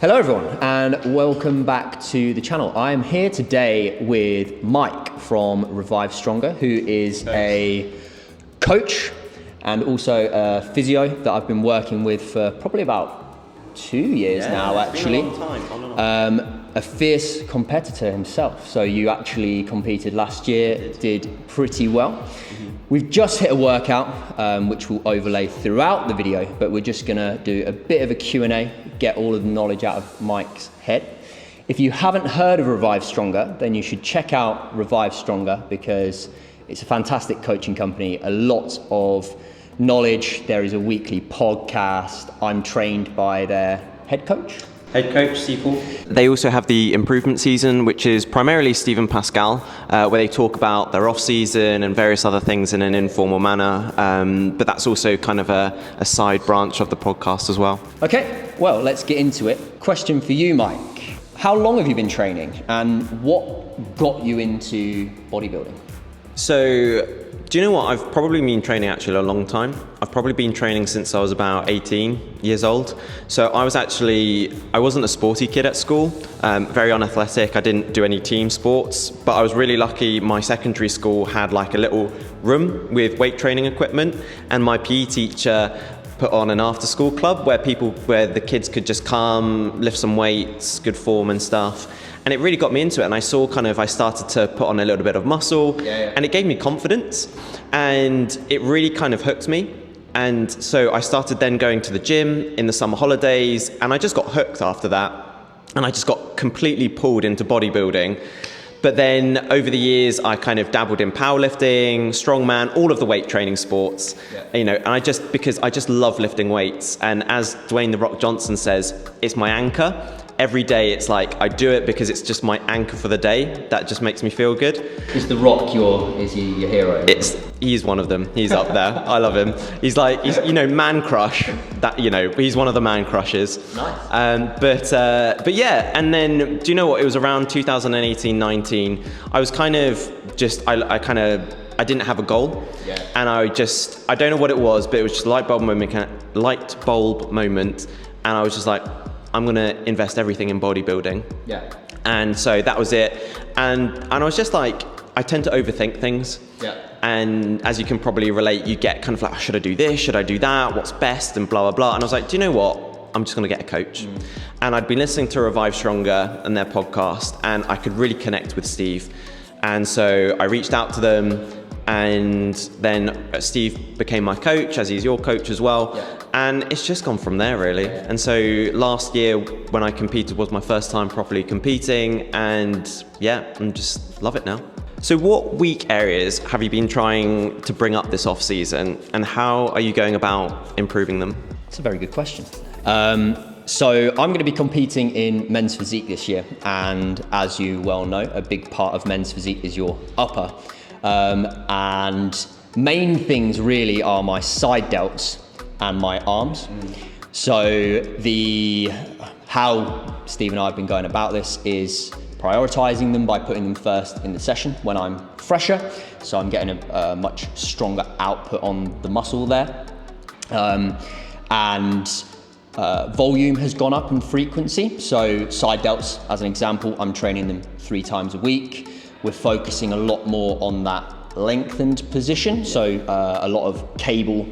Hello everyone and welcome back to the channel. I am here today with Mike from Revive Stronger, who is a coach and also a physio that I've been working with for probably about 2 years now actually. Been a long time. A fierce competitor himself. So you actually competed last year, did pretty well. We've just hit a workout, which we'll overlay throughout the video, but we're just gonna do a bit of a Q&A, get all of the knowledge out of Mike's head. If you haven't heard of Revive Stronger, then you should check out Revive Stronger because it's a fantastic coaching company, a lot of knowledge. There is a weekly podcast. I'm trained by their head coach. Steve Hall. They also have the improvement season, which is primarily Steve and Pascal, where they talk about their off season and various other things in an informal manner. But that's also kind of a side branch of the podcast as well. Okay, well, let's get into it. Question for you, Mike. How long have you been training and what got you into bodybuilding? So, do you know what? I've probably been training actually a long time. I've probably been training since I was about 18 years old. So I wasn't a sporty kid at school, very unathletic. I didn't do any team sports, but I was really lucky. My secondary school had like a little room with weight training equipment, and my PE teacher put on an after school club where the kids could just come, lift some weights, good form and stuff. And it really got me into it, and I started to put on a little bit of muscle, and it gave me confidence, and it really kind of hooked me. And so I started then going to the gym in the summer holidays, and I just got hooked after that, and I just got completely pulled into bodybuilding. But then over the years, I kind of dabbled in powerlifting, strongman, all of the weight training sports, and because I just love lifting weights. And as Dwayne "The Rock" Johnson says, it's my anchor. Every day it's like I do it because it's just my anchor for the day. That just makes me feel good. Is The Rock your hero? He's one of them. He's up there. I love him. He's man crush. He's one of the man crushes. Nice. But yeah, and then do you know what? It was around 2018-19. I was kind of just I didn't have a goal. Yeah. And I don't know what it was, but it was just a light bulb moment, and I was just like, I'm gonna invest everything in bodybuilding. Yeah. And so that was it. And I was just like, I tend to overthink things. Yeah. And as you can probably relate, you get kind of like, should I do this? Should I do that? What's best? And blah, blah, blah. And I was like, do you know what? I'm just gonna get a coach. And I'd been listening to Revive Stronger and their podcast, and I could really connect with Steve. And so I reached out to them, and then Steve became my coach, as he's your coach as well. Yeah. And it's just gone from there, really. Yeah. And so last year when I competed was my first time properly competing, and yeah, I just love it now. So what weak areas have you been trying to bring up this off season, and how are you going about improving them? It's a very good question. So I'm going to be competing in men's physique this year, and as you well know, a big part of men's physique is your upper. And main things really are my side delts and my arms. So how Steve and I have been going about this is prioritizing them by putting them first in the session when I'm fresher. So I'm getting a much stronger output on the muscle there. Volume has gone up in frequency. So side delts, as an example, I'm training them 3 times a week. We're focusing a lot more on that lengthened position. So a lot of cable,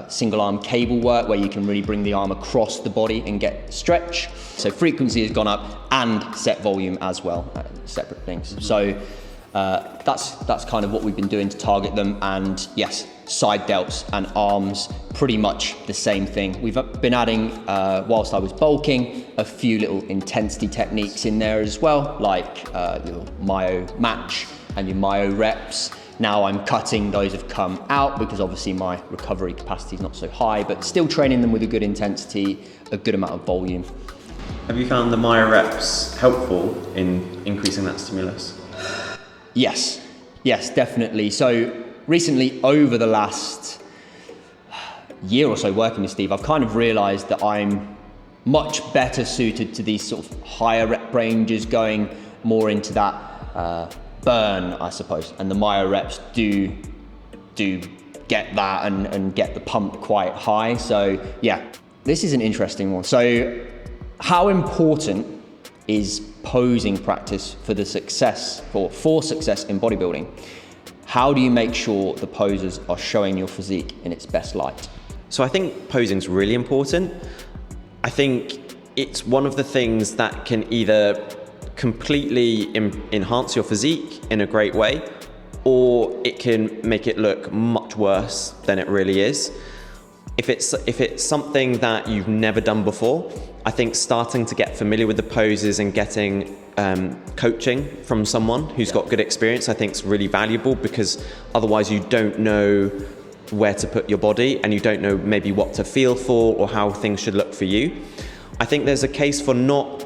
single arm cable work where you can really bring the arm across the body and get stretch. So frequency has gone up and set volume as well, separate things. So that's kind of what we've been doing to target them. And yes, side delts and arms, pretty much the same thing. We've been adding, whilst I was bulking, a few little intensity techniques in there as well, like your myo match and your myo reps. Now I'm cutting, those have come out because obviously my recovery capacity is not so high, but still training them with a good intensity, a good amount of volume. Have you found the myo reps helpful in increasing that stimulus? Yes, definitely. So recently, over the last year or so working with Steve, I've kind of realized that I'm much better suited to these sort of higher rep ranges, going more into that burn, I suppose. And the myo reps do get that and get the pump quite high. So yeah, this is an interesting one. So how important is posing practice for the success, for success in bodybuilding? How do you make sure the poses are showing your physique in its best light? So I think posing's really important. I think it's one of the things that can either completely enhance your physique in a great way, or it can make it look much worse than it really is. If it's something that you've never done before, I think starting to get familiar with the poses and getting coaching from someone who's got good experience, I think is really valuable, because otherwise you don't know where to put your body and you don't know maybe what to feel for or how things should look for you. I think there's a case for not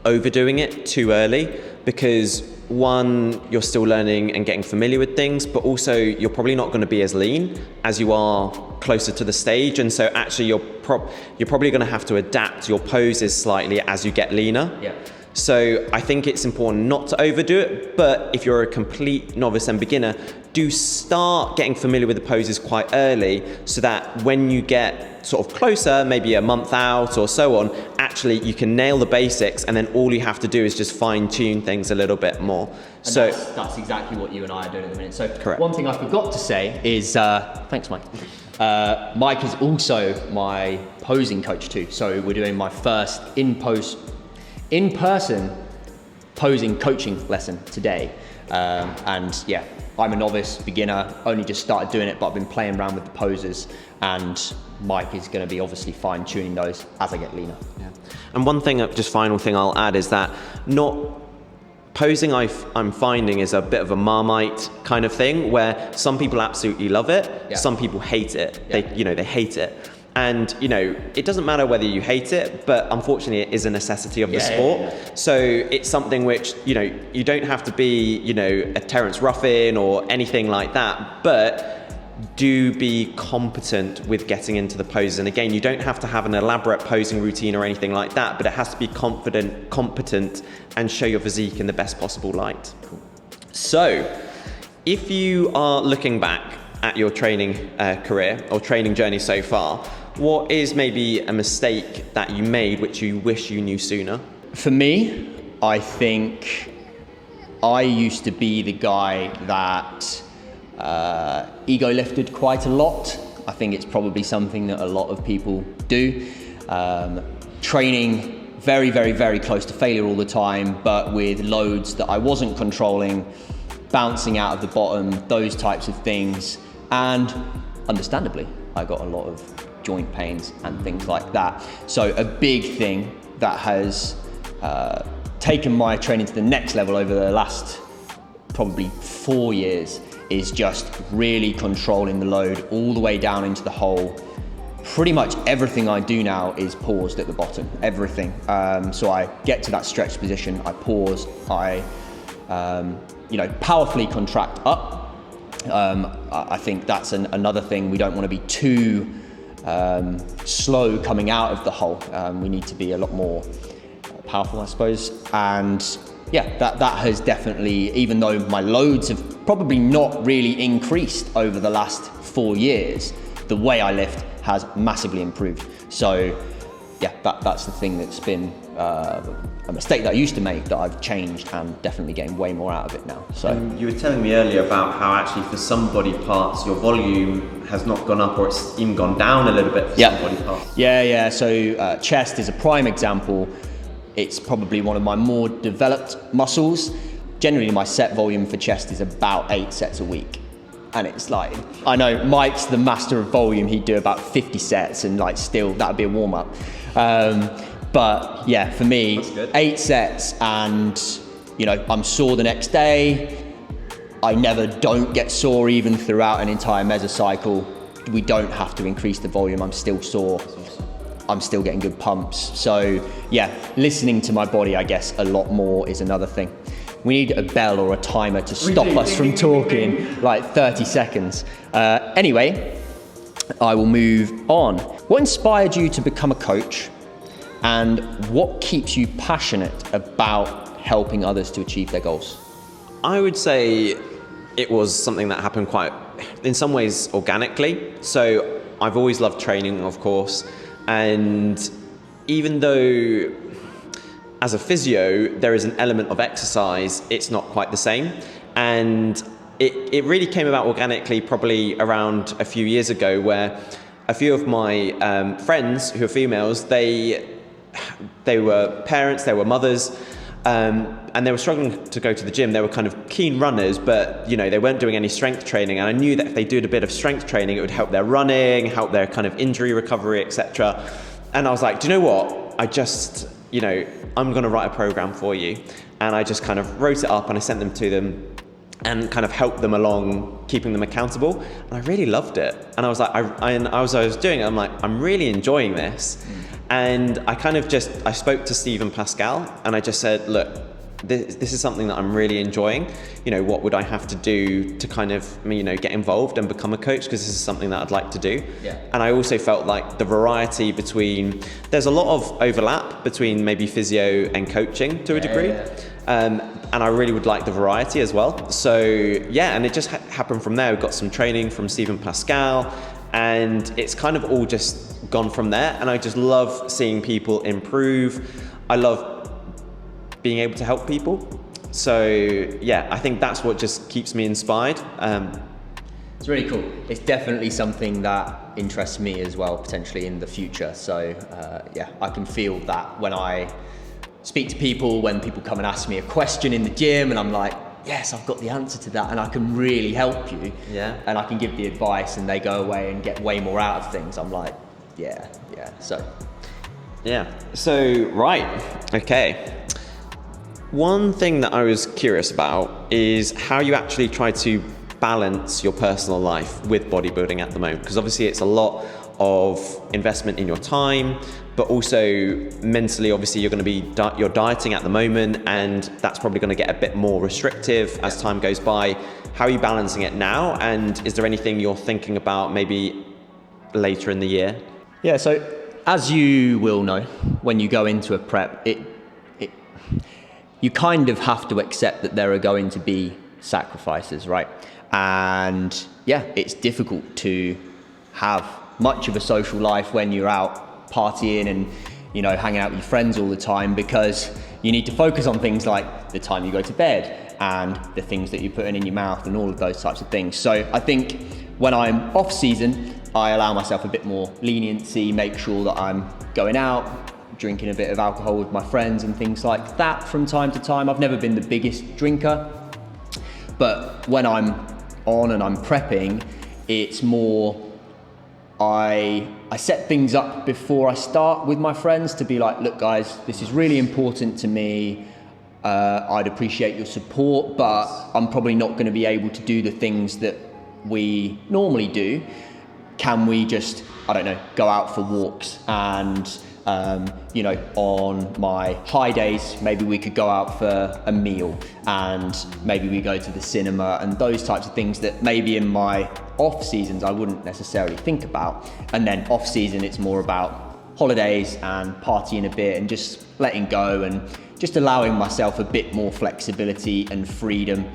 overdoing it too early, because one, you're still learning and getting familiar with things, but also you're probably not going to be as lean as you are closer to the stage, and so actually you're probably going to have to adapt your poses slightly as you get leaner. Yeah. So I think it's important not to overdo it, but if you're a complete novice and beginner, do start getting familiar with the poses quite early, so that when you get sort of closer, maybe a month out or so on, actually you can nail the basics, and then all you have to do is just fine tune things a little bit more. And so that's exactly what you and I are doing at the minute. So correct. One thing I forgot to say is, thanks Mike. Mike is also my posing coach too. So we're doing my first in-person posing coaching lesson today. And yeah, I'm a novice, beginner, only just started doing it, but I've been playing around with the poses, and Mike is going to be obviously fine tuning those as I get leaner. Yeah. And one thing, just final thing I'll add is that posing I'm finding is a bit of a Marmite kind of thing, where some people absolutely love it, some people hate it. Yeah. They hate it. And it doesn't matter whether you hate it, but unfortunately it is a necessity of the sport. Yeah. So it's something which, you don't have to be, a Terence Ruffin or anything like that, but do be competent with getting into the poses. And again, you don't have to have an elaborate posing routine or anything like that, but it has to be competent and show your physique in the best possible light. So if you are looking back at your training career or training journey so far, what is maybe a mistake that you made which you wish you knew sooner? For me, I think I used to be the guy that ego lifted quite a lot. I think it's probably something that a lot of people do. Training very, very, very close to failure all the time, but with loads that I wasn't controlling, bouncing out of the bottom, those types of things. And understandably, I got a lot of joint pains and things like that. So a big thing that has taken my training to the next level over the last probably 4 years is just really controlling the load all the way down into the hole. Pretty much everything I do now is paused at the bottom, everything. So I get to that stretch position, I pause, I powerfully contract up. I think that's another thing. We don't want to be too slow coming out of the hole. We need to be a lot more powerful, I suppose. And yeah, that has definitely, even though my loads have probably not really increased over the last 4 years, the way I lift has massively improved. So yeah, that's the thing that's been a mistake that I used to make that I've changed and definitely getting way more out of it now. So you were telling me earlier about how actually for some body parts your volume has not gone up, or it's even gone down a little bit for some body parts. Yeah. So chest is a prime example. It's probably one of my more developed muscles. Generally my set volume for chest is about 8 sets a week. And it's like, I know Mike's the master of volume, he'd do about 50 sets and like still, that'd be a warm up. But yeah, for me, 8 sets and I'm sore the next day. I never don't get sore even throughout an entire mesocycle. We don't have to increase the volume, I'm still sore. I'm still getting good pumps. So yeah, listening to my body, I guess, a lot more is another thing. We need a bell or a timer to stop us from talking, like 30 seconds. Anyway, I will move on. What inspired you to become a coach, and what keeps you passionate about helping others to achieve their goals? I would say it was something that happened quite, in some ways, organically. So I've always loved training, of course. And even though as a physio, there is an element of exercise. It's not quite the same. And it really came about organically probably around a few years ago, where a few of my friends who are females, they were parents, they were mothers, and they were struggling to go to the gym. They were kind of keen runners, but they weren't doing any strength training. And I knew that if they did a bit of strength training, it would help their running, help their kind of injury recovery, etc. And I was like, do you know what? I'm going to write a program for you. And I just kind of wrote it up and I sent them to them and kind of helped them along, keeping them accountable. And I really loved it. And I was like, as I was doing it, I'm like, I'm really enjoying this. And I spoke to Stephen Pascal and I just said, look, this is something that I'm really enjoying. What would I have to do to kind of, get involved and become a coach? Because this is something that I'd like to do. Yeah. And I also felt like the variety there's a lot of overlap between maybe physio and coaching to a degree. And I really would like the variety as well. So yeah, and it just happened from there. We got some training from Stephen Pascal and it's kind of all just gone from there. And I just love seeing people improve. I love being able to help people. So yeah, I think that's what just keeps me inspired. It's really cool. It's definitely something that interests me as well, potentially in the future. So yeah, I can feel that when I speak to people, when people come and ask me a question in the gym and I'm like, yes, I've got the answer to that and I can really help you. Yeah. And I can give the advice and they go away and get way more out of things. I'm like, yeah. So. Yeah. So, right. Okay. One thing that I was curious about is how you actually try to balance your personal life with bodybuilding at the moment, because obviously it's a lot of investment in your time, but also mentally, obviously you're going to be you're dieting at the moment, and that's probably going to get a bit more restrictive as time goes by. How are you balancing it now, and is there anything you're thinking about maybe later in the year? Yeah, so as you will know, when you go into a prep, you kind of have to accept that there are going to be sacrifices, right? And yeah, it's difficult to have much of a social life when you're out partying and hanging out with your friends all the time, because you need to focus on things like the time you go to bed and the things that you're putting in your mouth and all of those types of things. So I think when I'm off season, I allow myself a bit more leniency, make sure that I'm going out, drinking a bit of alcohol with my friends and things like that from time to time. I've never been the biggest drinker, but when I'm on and I'm prepping, it's more I set things up before I start with my friends to be like, look guys, this is really important to me. I'd appreciate your support, but I'm probably not going to be able to do the things that we normally do. Can we just, I don't know, go out for walks and on my high days, maybe we could go out for a meal and maybe we go to the cinema and those types of things that maybe in my off seasons I wouldn't necessarily think about. And then off season, it's more about holidays and partying a bit and just letting go and just allowing myself a bit more flexibility and freedom.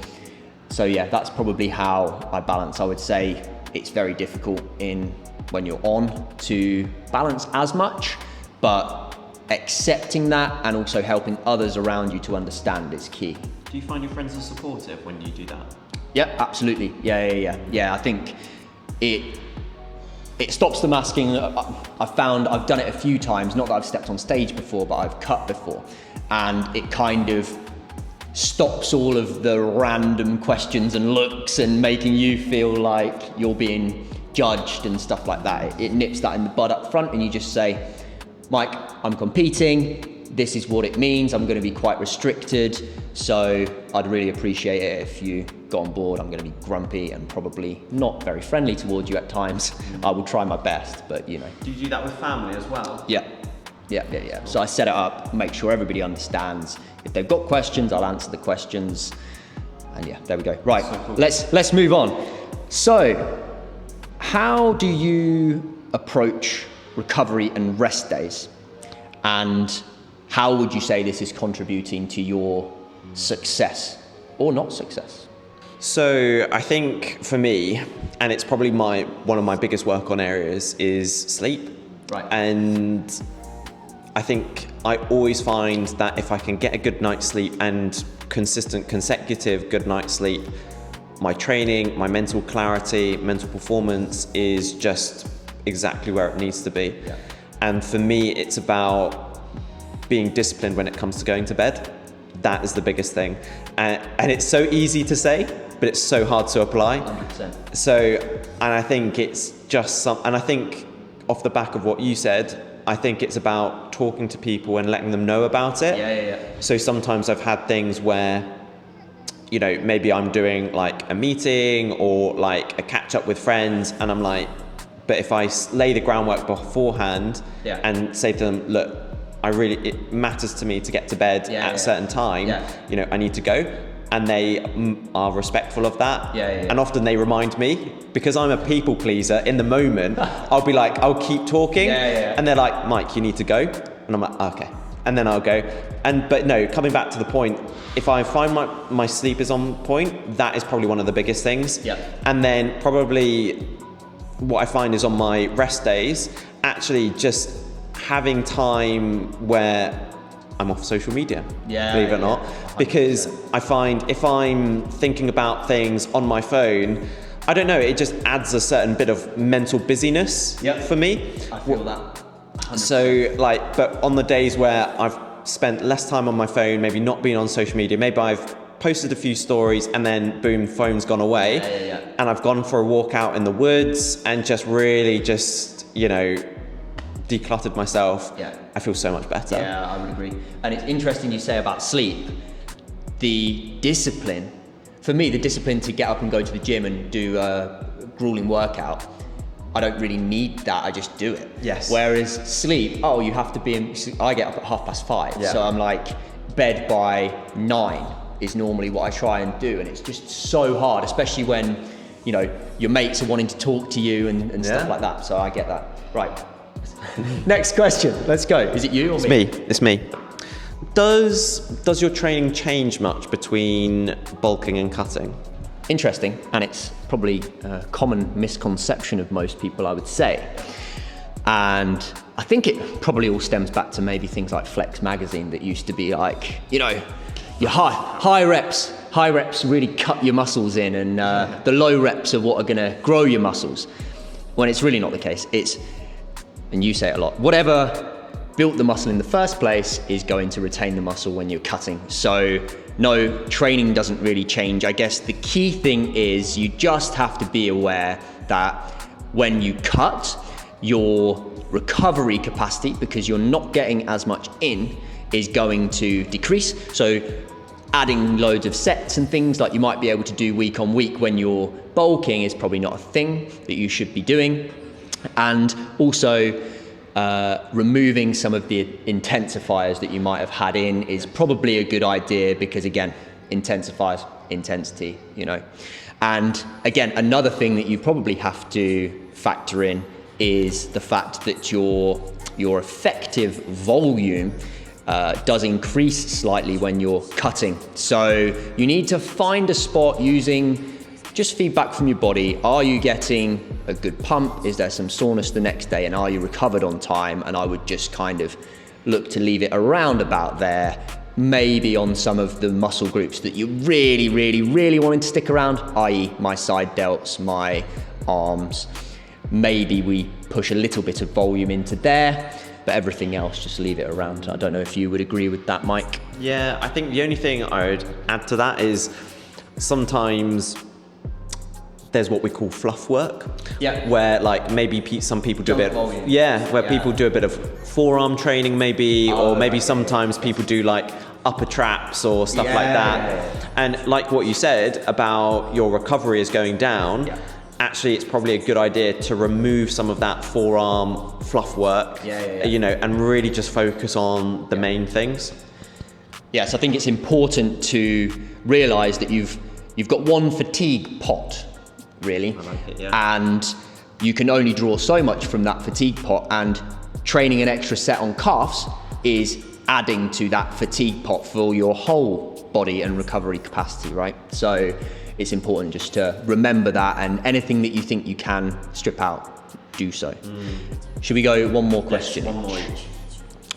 So yeah, that's probably how I balance. I would say it's very difficult when you're on to balance as much, but accepting that and also helping others around you to understand is key. Do you find your friends are supportive when you do that? Yeah, absolutely. Yeah, I think it stops them asking. I've done it a few times, not that I've stepped on stage before, but I've cut before. And it kind of stops all of the random questions and looks and making you feel like you're being judged and stuff like that. It nips that in the bud up front and you just say, Mike, I'm competing, this is what it means, I'm going to be quite restricted, so I'd really appreciate it if you got on board. I'm going to be grumpy and probably not very friendly towards you at times. I will try my best, but Do you do that with family as well? Yeah. So I set it up, make sure everybody understands. If they've got questions, I'll answer the questions. And yeah, there we go. Right, so cool. Let's move on. So, how do you approach recovery and rest days? And how would you say this is contributing to your success or not success? So I think for me, and it's probably one of my biggest work on areas, is sleep. Right. And I think I always find that if I can get a good night's sleep and consistent, consecutive good night's sleep, my training, my mental clarity, mental performance is just exactly where it needs to be. Yeah. And for me, it's about being disciplined when it comes to going to bed. That is the biggest thing. And it's so easy to say, but it's so hard to apply. 100%. So, and I think it's just and I think off the back of what you said, I think it's about talking to people and letting them know about it. Yeah. So sometimes I've had things where, you know, maybe I'm doing like a meeting or like a catch up with friends, and I'm like, but if I lay the groundwork beforehand and say to them, look, it matters to me to get to bed at a certain time, you know, I need to go. And they are respectful of that. And often they remind me, because I'm a people pleaser in the moment, I'll be like, I'll keep talking. And they're like, Mike, you need to go. And I'm like, okay. And then I'll go. But no, coming back to the point, if I find my sleep is on point, that is probably one of the biggest things. And then probably what I find is on my rest days, actually just having time where I'm off social media, believe it or not, 100%. Because I find if I'm thinking about things on my phone, I don't know, it just adds a certain bit of mental busyness for me. I feel that. 100%. So like, but on the days where I've spent less time on my phone, maybe not being on social media, maybe I've posted a few stories and then boom, phone's gone away. And I've gone for a walk out in the woods and just really just, you know, decluttered myself, I feel so much better. Yeah, I would agree. And it's interesting you say about sleep. The discipline, for me, the discipline to get up and go to the gym and do a grueling workout, I don't really need that, I just do it. Whereas sleep, you have to be in, I get up at 5:30, so I'm like, bed by 9 is normally what I try and do, and it's just so hard, especially when, you know, your mates are wanting to talk to you and stuff like that, so I get that. Right. Next question, let's go. Is it you or me? It's me. Does your training change much between bulking and cutting? Interesting, and it's probably a common misconception of most people, I would say. And I think it probably all stems back to maybe things like Flex magazine that used to be like, you know, your high reps really cut your muscles in, and the low reps are what are gonna grow your muscles. When it's really not the case. It's, and you say it a lot, whatever built the muscle in the first place is going to retain the muscle when you're cutting. So no, training doesn't really change. I guess the key thing is you just have to be aware that when you cut, your recovery capacity, because you're not getting as much in, is going to decrease. So adding loads of sets and things like you might be able to do week on week when you're bulking is probably not a thing that you should be doing. And also removing some of the intensifiers that you might have had in is probably a good idea, because again, intensifiers, intensity, you know. And again, another thing that you probably have to factor in is the fact that your effective volume does increase slightly when you're cutting. So you need to find a spot using just feedback from your body. Are you getting a good pump? Is there some soreness the next day? And are you recovered on time? And I would just kind of look to leave it around about there, maybe on some of the muscle groups that you really, really, really wanting to stick around, i.e. my side delts, my arms. Maybe we push a little bit of volume into there, but everything else, just leave it around. I don't know if you would agree with that, Mike. Yeah, I think the only thing I would add to that is sometimes there's what we call fluff work, where like maybe some people do a bit, people do a bit of forearm training maybe, or maybe sometimes people do like upper traps or stuff like that. And like what you said about your recovery is going down, actually it's probably a good idea to remove some of that forearm fluff work, you know, and really just focus on the main things. Yes, I think it's important to realize that you've got one fatigue pot, really, I like it, and you can only draw so much from that fatigue pot, and training an extra set on calves is adding to that fatigue pot for your whole body and recovery capacity, right? So it's important just to remember that, and anything that you think you can strip out, do so. Should we go one more question? Yes, one more each.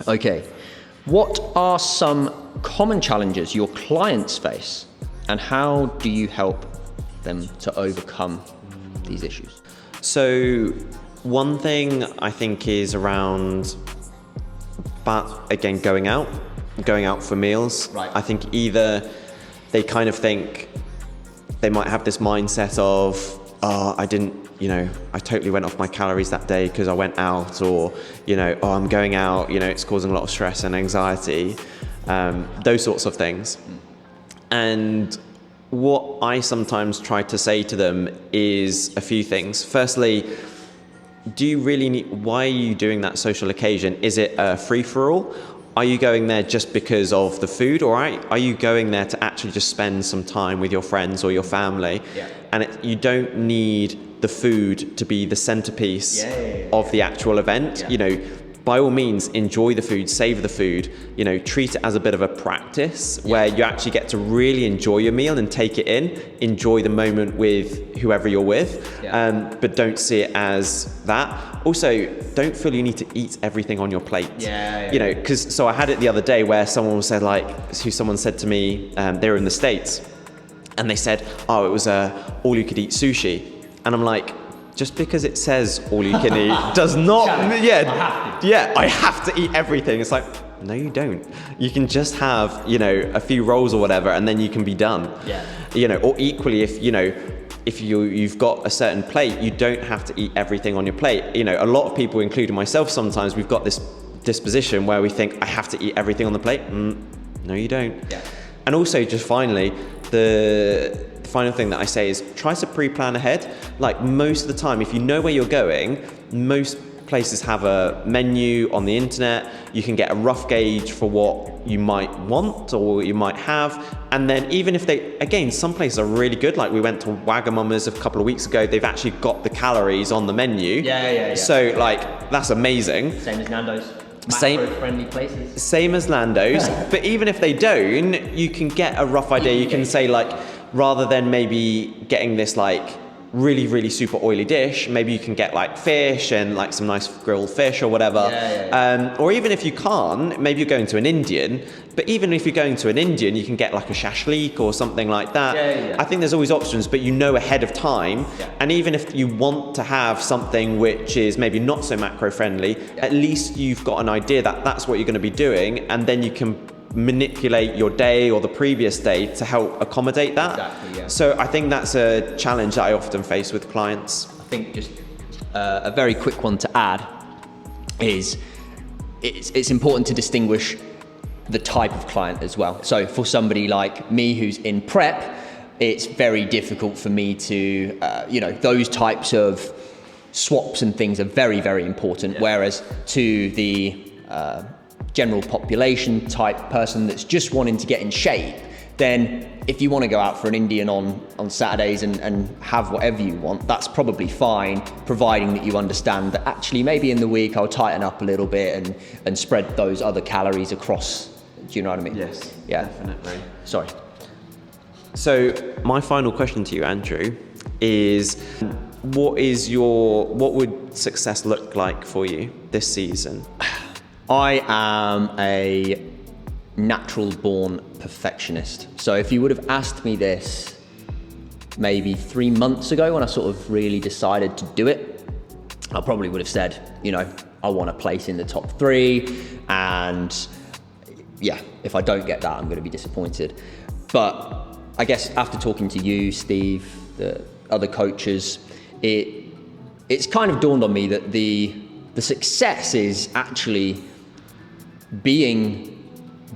Okay. What are some common challenges your clients face, and how do you help them to overcome these issues? So one thing I think is around, but again, going out for meals. Right. I think either they kind of think they might have this mindset of, I totally went off my calories that day because I went out, or, I'm going out, it's causing a lot of stress and anxiety, those sorts of things. And what I sometimes try to say to them is a few things. Firstly, do you really need, why are you doing that social occasion? Is it a free-for-all? Are you going there just because of the food, or are you going there to actually just spend some time with your friends or your family? Yeah. And you don't need the food to be the centerpiece of the actual event. Yeah. By all means, enjoy the food, savor the food, treat it as a bit of a practice where you actually get to really enjoy your meal and take it in, enjoy the moment with whoever you're with, but don't see it as that. Also, don't feel you need to eat everything on your plate. So I had it the other day where someone said to me, they were in the States, and they said, it was all you could eat sushi. And I'm like, just because it says all you can eat does not, I have to eat everything. It's like, no, you don't. You can just have, a few rolls or whatever, and then you can be done. Yeah. Or equally, if you've got a certain plate, you don't have to eat everything on your plate. A lot of people, including myself, sometimes we've got this disposition where we think, I have to eat everything on the plate. No, you don't. Yeah. And also, just finally, the final thing that I say is try to pre-plan ahead. Like, most of the time, if you know where you're going, most places have a menu on the internet. You can get a rough gauge for what you might want or what you might have. And then even if some places are really good. Like, we went to Wagamama's a couple of weeks ago. They've actually got the calories on the menu. Yeah. So that's amazing. Same as Nando's. Macro-friendly places. Same as Nando's. But even if they don't, you can get a rough idea. You can say, like, rather than maybe getting this really, really super oily dish, maybe you can get fish and some nice grilled fish or whatever. Or even if you can't, maybe you're going to an Indian, but even if you're going to an Indian, you can get a shashlik or something like that. I think there's always options, but ahead of time. And even if you want to have something which is maybe not so macro friendly, at least you've got an idea that that's what you're going to be doing, and then you can manipulate your day or the previous day to help accommodate that. Exactly, yeah. So I think that's a challenge that I often face with clients. I think just a very quick one to add is it's important to distinguish the type of client as well. So for somebody like me who's in prep, it's very difficult for me to, those types of swaps and things are very, very important. Whereas to the general population type person that's just wanting to get in shape, then if you want to go out for an Indian on Saturdays and have whatever you want, that's probably fine, providing that you understand that actually maybe in the week I'll tighten up a little bit and spread those other calories across. Do you know what I mean? Yes, yeah, definitely. Sorry. So my final question to you, Andrew, is what would success look like for you this season? I am a natural born perfectionist. So if you would have asked me this maybe 3 months ago when I sort of really decided to do it, I probably would have said, I want a place in the top 3, and if I don't get that, I'm going to be disappointed. But I guess after talking to you, Steve, the other coaches, it's kind of dawned on me that the success is actually being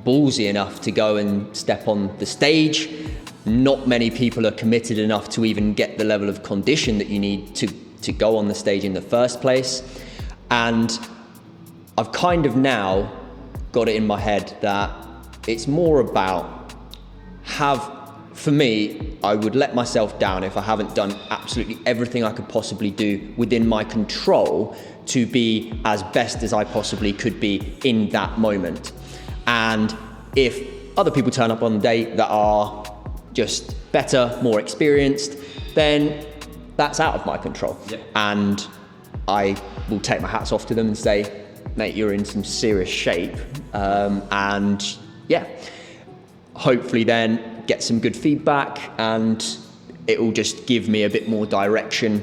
ballsy enough to go and step on the stage. Not many people are committed enough to even get the level of condition that you need to go on the stage in the first place. And I've kind of now got it in my head that it's more about for me, I would let myself down if I haven't done absolutely everything I could possibly do within my control to be as best as I possibly could be in that moment. And if other people turn up on the day that are just better, more experienced, then that's out of my control. And I will take my hats off to them and say, mate, you're in some serious shape. And yeah, hopefully then get some good feedback, and it will just give me a bit more direction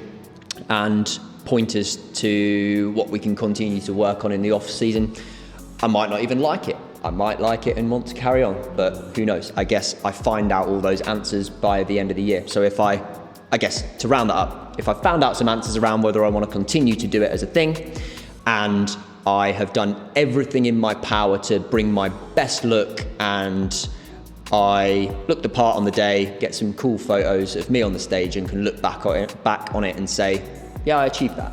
and pointers to what we can continue to work on in the off season. I might not even like it. I might like it and want to carry on, but who knows? I guess I find out all those answers by the end of the year. So if I guess to round that up, if I found out some answers around whether I want to continue to do it as a thing, and I have done everything in my power to bring my best look, and I look the part on the day, get some cool photos of me on the stage, and can look back on it and say, yeah, I achieved that.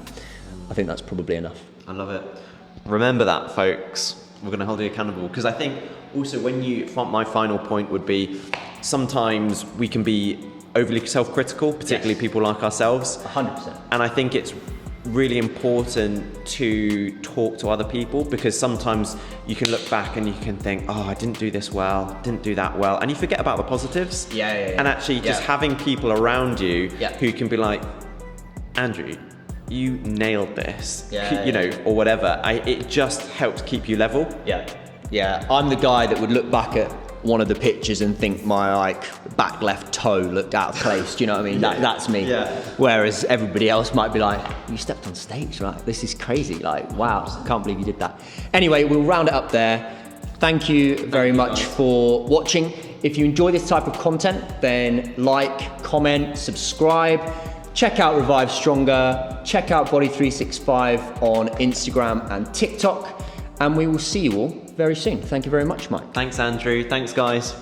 I think that's probably enough. I love it. Remember that, folks. We're going to hold you accountable, because I think also my final point would be, sometimes we can be overly self-critical, particularly people like ourselves. 100%. And I think it's really important to talk to other people, because sometimes you can look back and you can think, oh, I didn't do this well, didn't do that well, and you forget about the positives. Yeah. And actually just having people around you who can be like, Andrew, you nailed this, or whatever. It just helps keep you level. Yeah. I'm the guy that would look back at one of the pictures and think my back left toe looked out of place. Do you know what I mean? That's me. Yeah. Whereas everybody else might be like, you stepped on stage, right? This is crazy. Like, wow, I can't believe you did that. Anyway, we'll round it up there. Thank you very much for watching. If you enjoy this type of content, then like, comment, subscribe. Check out Revive Stronger, check out Body365 on Instagram and TikTok, and we will see you all very soon. Thank you very much, Mike. Thanks, Andrew. Thanks, guys.